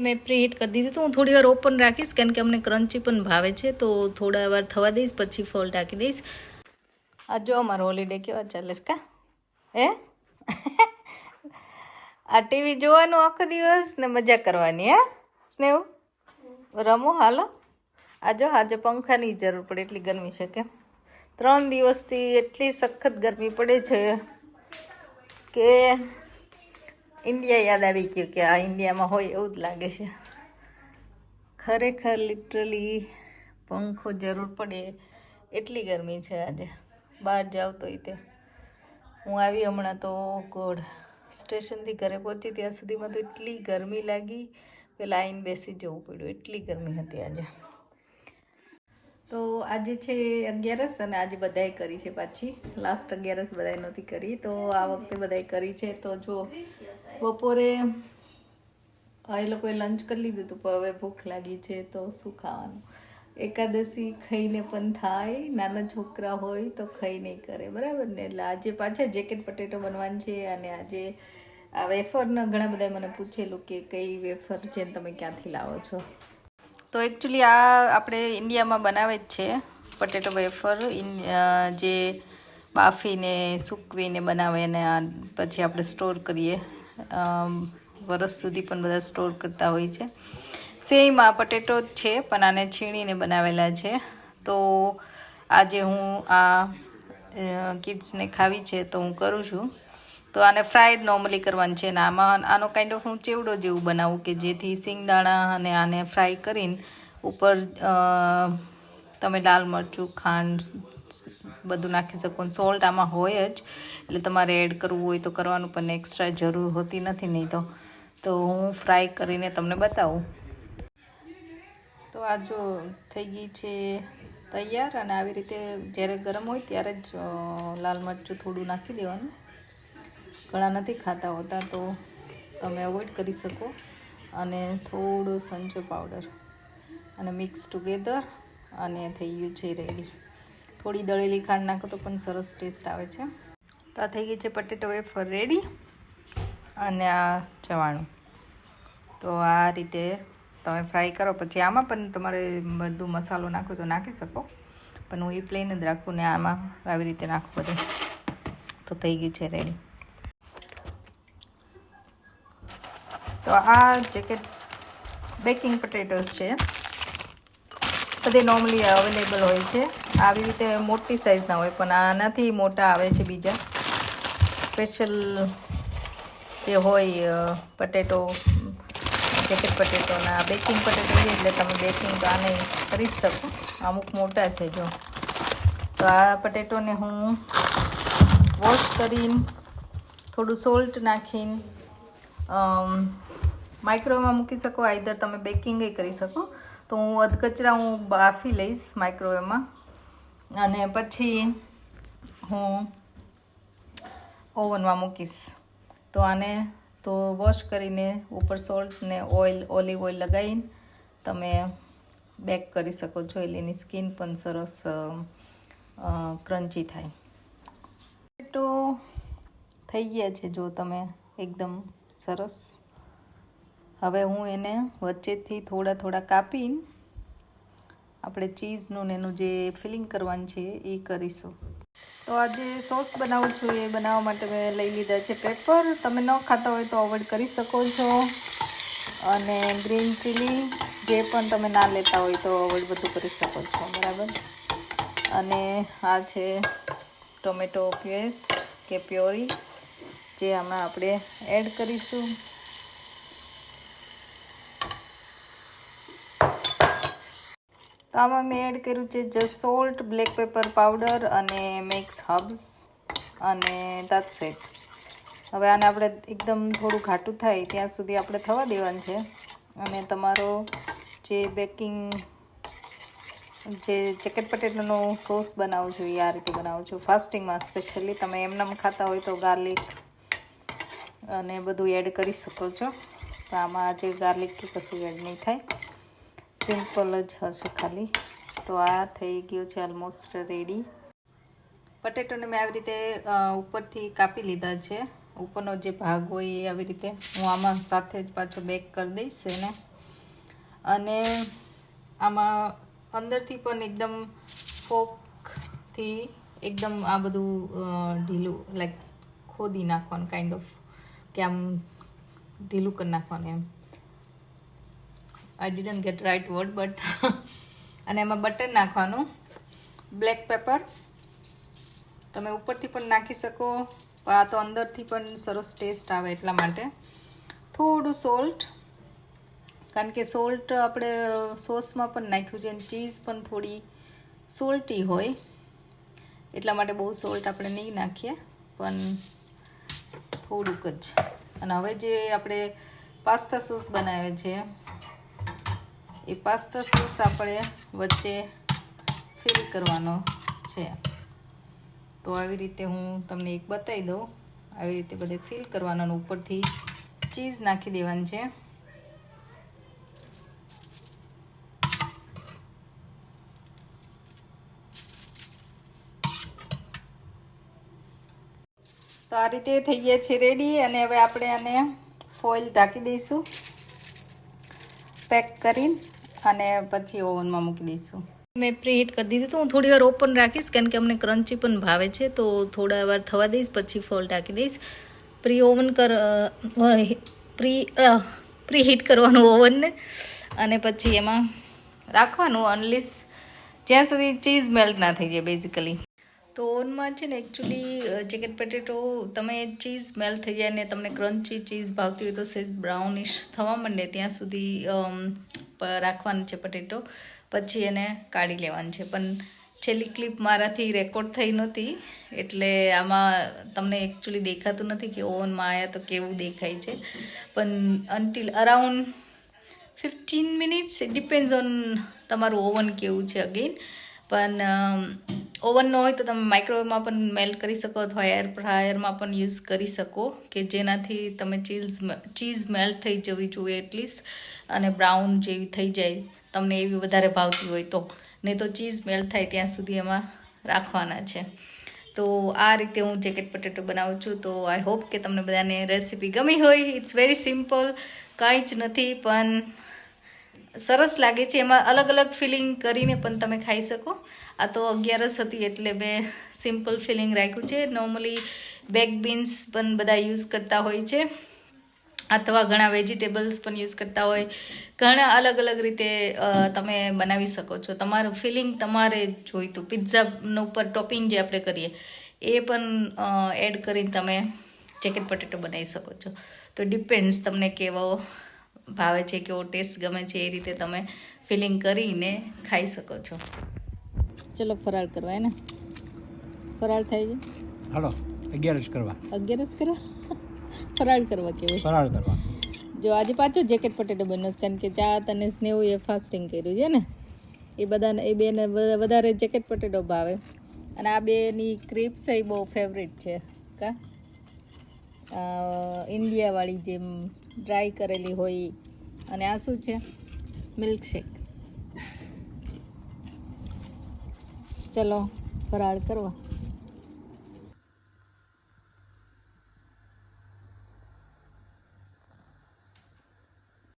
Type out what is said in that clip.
મેં પ્રીહીટ કરી દીધું તો હું થોડી વાર ઓપન રાખીશ કારણ કે અમને ક્રન્ચી પણ ભાવે છે, તો થોડા વાર થવા દઈશ પછી ફોલ ઢાંકી દઈશ. આ જો અમારો હોલિડે કેવા ચાલે છે કા હે આ ટીવી જોવાનું આખો દિવસ ને મજા કરવાની. હે સ્નેહ રમો હાલો. આજો આજે પંખાની જરૂર પડે એટલી ગરમી છે કે 3 દિવસથી એટલી સખત ગરમી પડે છે કે ઇન્ડિયા યાદ આવી ગયું કે આ ઇન્ડિયામાં હોય એવું જ લાગે છે. ખરેખર લિટરલી પંખો જરૂર પડે એટલી ગરમી છે આજે. બહાર જાવ તો તે હું આવી હમણાં તો ગોડ સ્ટેશનથી ઘરે પહોંચી ત્યાં સુધીમાં તો એટલી ગરમી લાગી, પેલા આવીને બેસી જવું પડ્યું, એટલી ગરમી હતી આજે. તો આજે છે 11સ અને આજે બધાએ કરી છે પાછી. લાસ્ટ 11સ બધાએ નહોતી કરી, તો આ વખતે બધાએ કરી છે. તો જો બપોરે એ લોકોએ લંચ કરી લીધું હતું, પણ હવે ભૂખ લાગી છે તો શું ખાવાનું. એકાદશી ખાઈને પણ થાય, નાના છોકરા હોય તો ખાઈ નહીં કરે, બરાબર ને. એટલે આજે પાછા જેકેટ પટેટો બનવાનું છે. અને આજે આ વેફરના ઘણા બધાએ મને પૂછેલું કે કઈ વેફર છે ને તમે ક્યાંથી લાવો છો. તો એકચ્યુઅલી આ આપણે ઇન્ડિયામાં બનાવે જ છે પટેટો વેફર, જે બાફીને સૂકવીને બનાવે અને પછી આપણે સ્ટોર કરીએ. વરસ સુધી પણ બધા સ્ટોર કરતા હોય છે. સેમ આ પટેટો જ છે પણ આને છીણીને બનાવેલા છે. તો આજે હું આ કિડ્સને ખાવી છે તો હું કરું છું. તો આને ફ્રાઈડ નોર્મલી કરવાનું છે ને આનો કાઇન્ડ ઓફ હું ચેવડો જેવું બનાવું કે જેથી સિંગદાણા અને આને ફ્રાય કરીને ઉપર તમે લાલ મરચું, ખાંડ બધું નાખી શકો. સોલ્ટ આમાં હોય જ, એટલે તમારે એડ કરવું હોય તો કરવાનું, પણ એક્સ્ટ્રા જરૂર હોતી નથી. નહીં તો હું ફ્રાય કરીને તમને બતાવું. તો આ જો થઈ ગઈ છે તૈયાર. અને આવી રીતે જ્યારે ગરમ હોય ત્યારે જ લાલ મરચું થોડું નાખી દેવાનું. ઘણા નથી ખાતા હોતા તો તમે અવોઇડ કરી શકો. અને થોડો સંચો પાવડર અને મિક્સ ટુગેધર અને થઈ ગયું છે રેડી. થોડી દળેલી ખાંડ નાખો તો પણ સરસ ટેસ્ટ આવે છે. તો આ થઈ ગઈ છે પટેટો વેફર રેડી. અને આ ચવાણું તો આ રીતે તમે ફ્રાય કરો. પછી આમાં પણ તમારે બધું મસાલો નાખો તો નાખી શકો, પણ હું એ પ્લેન જ રાખું ને આમાં આવી રીતે નાખું બધું. તો થઈ ગયું છે રેડી. તો આ જેકેટ બેકિંગ પટેટોસ છે, બધે નોર્મલી અવેલેબલ હોય છે. આવી રીતે મોટી સાઇઝના હોય, પણ આનાથી મોટા આવે છે બીજા સ્પેશિયલ જે હોય પટેટો, જેકેટ પટેટોના બેકિંગ પટેટો છે. એટલે તમે બેકિંગ તો આને કરી જ શકો. અમુક મોટા છે જો. તો આ પટેટોને હું વોશ કરીને થોડું સોલ્ટ નાખીને માઇક્રોવેવમાં મૂકી શકો. આઈધર તમે બેકિંગ કરી શકો. તો હું અધકચરા હું બાફી લઈશ માઇક્રોવેવમાં, અને પછી હું ઓવનમાં મૂકીશ. તો આને તો વોશ કરીને ઉપર સોલ્ટ ને ઓલિવ ઓઇલ લગાવીને તમે બેક કરી શકો છો. એટલે એની સ્કિન પણ સરસ ક્રન્ચી થાય. તો થઈ ગયા છે જો તમે એકદમ સરસ. હવે હું એને વચ્ચેથી થોડા કાપીને આપણે ચીઝનું ને એનું જે ફિલિંગ કરવાનું છે એ કરીશું. તો આજે સોસ બનાવું છું, એ બનાવવા માટે મેં લઈ લીધા છે પેપર. તમે ન ખાતા હોય તો અવોઇડ કરી શકો છો. અને ગ્રીન ચીલી જે પણ તમે ના લેતા હોય તો અવોઇડ બધું કરી શકો છો, બરાબર. અને આ છે ટોમેટો પેસ્ટ કે પ્યોરી, જે આમાં આપણે એડ કરીશું. તો આમાં મેં એડ કર્યું છે just salt, black paper powder અને મિક્સ હર્બ્સ, અને દેટ્સ ઇટ. હવે આને આપણે એકદમ થોડું ઘાટું થાય ત્યાં સુધી આપણે થવા દેવાનું છે. અને તમારો જે બેકિંગ જે જેકેટ પટેટોનો સોસ બનાવું છું એ આ રીતે બનાવું છું ફાસ્ટિંગમાં. સ્પેશિયલી તમે એમનેમ ખાતા હોય તો ગાર્લિક અને બધું એડ કરી શકો છો. તો આમાં આજે ગાર્લિક કે કશું એડ નહીં થાય, સિમ્પલ જ હશે ખાલી. તો આ થઈ ગયું છે ઓલમોસ્ટ રેડી. પટેટોને મેં આવી રીતે ઉપરથી કાપી લીધા છે. ઉપરનો જે ભાગ હોય એ આવી રીતે હું આમાં સાથે જ પાછો બેક કરી દઈશ એને. અને આમાં અંદરથી પણ એકદમ ફોકથી એકદમ આ બધું ઢીલું લાઈક ખોદી નાખવાનું કાઇન્ડ ઓફ કે આમ ઢીલું કરી નાખવાનું એમ. I didn't get right word but અને એમાં બટર નાખવાનું, બ્લેક પેપર તમે ઉપરથી પણ નાખી શકો, આ તો અંદરથી પણ સરસ ટેસ્ટ આવે એટલા માટે. થોડું સોલ્ટ, કારણ કે સોલ્ટ આપણે સોસમાં પણ નાખ્યું છે અને ચીઝ પણ થોડી સોલ્ટી હોય એટલા માટે બહુ સોલ્ટ આપણે નહીં નાખીએ, પણ થોડુંક જ. અને હવે જે આપણે પાસ્તા સોસ બનાવે છે એ પાસ્તા સોસ આપણે વચ્ચે ફિલ કરવાનો છે. તો આવી રીતે હું તમને એક બતાવી દઉં. આવી રીતે બધે ફિલ કરવાનું, ઉપરથી ચીઝ નાખી દેવાની છે. તો આ રીતે થઈ ગયા છે રેડી. અને હવે આપણે આને ફોઇલ ઢાંકી દઈશું પેક કરીને, અને પછી ઓવનમાં મૂકી દઈશું. મેં પ્રીહીટ કરી દીધું, તો હું થોડી વાર ઓપન રાખીશ કારણ કે અમને ક્રન્ચી પણ ભાવે છે, તો થોડા વાર થવા દઈશ પછી ફોલ ઢાંકી દઈશ. પ્રીહીટ કરવાનું ઓવનને, અને પછી એમાં રાખવાનું અનલીસ જ્યાં સુધી ચીઝ મેલ્ટ ના થઈ જાય બેઝિકલી. તો ઓવનમાં છે ને એકચ્યુઅલી ચિકન પટેટો તમે ચીઝ મેલ્ટ થઈ જાય ને તમને ક્રન્ચી ચીઝ ભાવતી હોય તો સેજ બ્રાઉનિશ થવા માંડે ત્યાં સુધી રાખવાનું છે પટેટો, પછી એને કાઢી લેવાનું છે. પણ છેલ્લી ક્લિપ મારાથી રેકોર્ડ થઈ નહોતી એટલે આમાં તમને એકચ્યુઅલી દેખાતું નથી કે ઓવનમાં આવ્યા તો કેવું દેખાય છે. પણ until around 15 minutes, it depends on તમારું ઓવન કેવું છે અગેન. પણ ઓવન ન હોય તો તમે માઇક્રોવેવમાં પણ મેલ્ટ કરી શકો અથવા એર ફ્રાયરમાં પણ યુઝ કરી શકો કે જેનાથી તમે ચીઝ મેલ્ટ થઈ જવી જોઈએ એટલીસ્ટ, અને બ્રાઉન જેવી થઈ જાય તમને એવી વધારે ભાવતી હોય તો. નહીં તો ચીઝ મેલ્ટ થાય ત્યાં સુધી એમાં રાખવાના છે. તો આ રીતે હું જેકેટ પટેટો બનાવું છું. તો આઈ હોપ કે તમને બધાને રેસીપી ગમી હોય. ઇટ્સ વેરી સિમ્પલ, કાંઈ જ નથી પણ સરસ લાગે છે. એમાં અલગ અલગ ફિલિંગ કરીને પણ તમે ખાઈ શકો. આ તો 11 હતી એટલે મેં સિમ્પલ ફિલિંગ રાખ્યું છે. નોર્મલી બેક બીન્સ પણ બધા યુઝ કરતા હોય છે, અથવા ઘણા વેજીટેબલ્સ પણ યુઝ કરતા હોય. ઘણા અલગ અલગ રીતે તમે બનાવી શકો છો. તમારું ફિલિંગ તમારે જોઈતું. પિઝ્ઝાનો ઉપર ટોપિંગ જે આપણે કરીએ એ પણ એડ કરીને તમે ચિકન પટેટો બનાવી શકો છો. તો ડિપેન્ડ્સ તમને કેવો ભાવે છે, કેવો ટેસ્ટ ગમે છે, એ રીતે તમે ફિલિંગ કરીને ખાઈ શકો છો. ચલો ફરાળ કરવા હે ને, ફરાળ થાય છે. હાલો 11 કરવા, 11 કરવા, ફરાળ કરવા કેવાય, ફરાળ કરવા. જો આજે પાછો જેકેટ પટેટો બન્યો કારણ કે ચાત અને સ્નેહુ એ ફાસ્ટિંગ કર્યું છે ને, એ બધાને એ બેને વધારે જેકેટ પટેટો ભાવે. અને આ બેની ક્રિપ્સ એ બહુ ફેવરેટ છે કા ઇન્ડિયાવાળી જેમ ડ્રાય કરેલી હોય. અને આ શું છે? મિલ્કશેક. ચલો ફરાળ કરવા.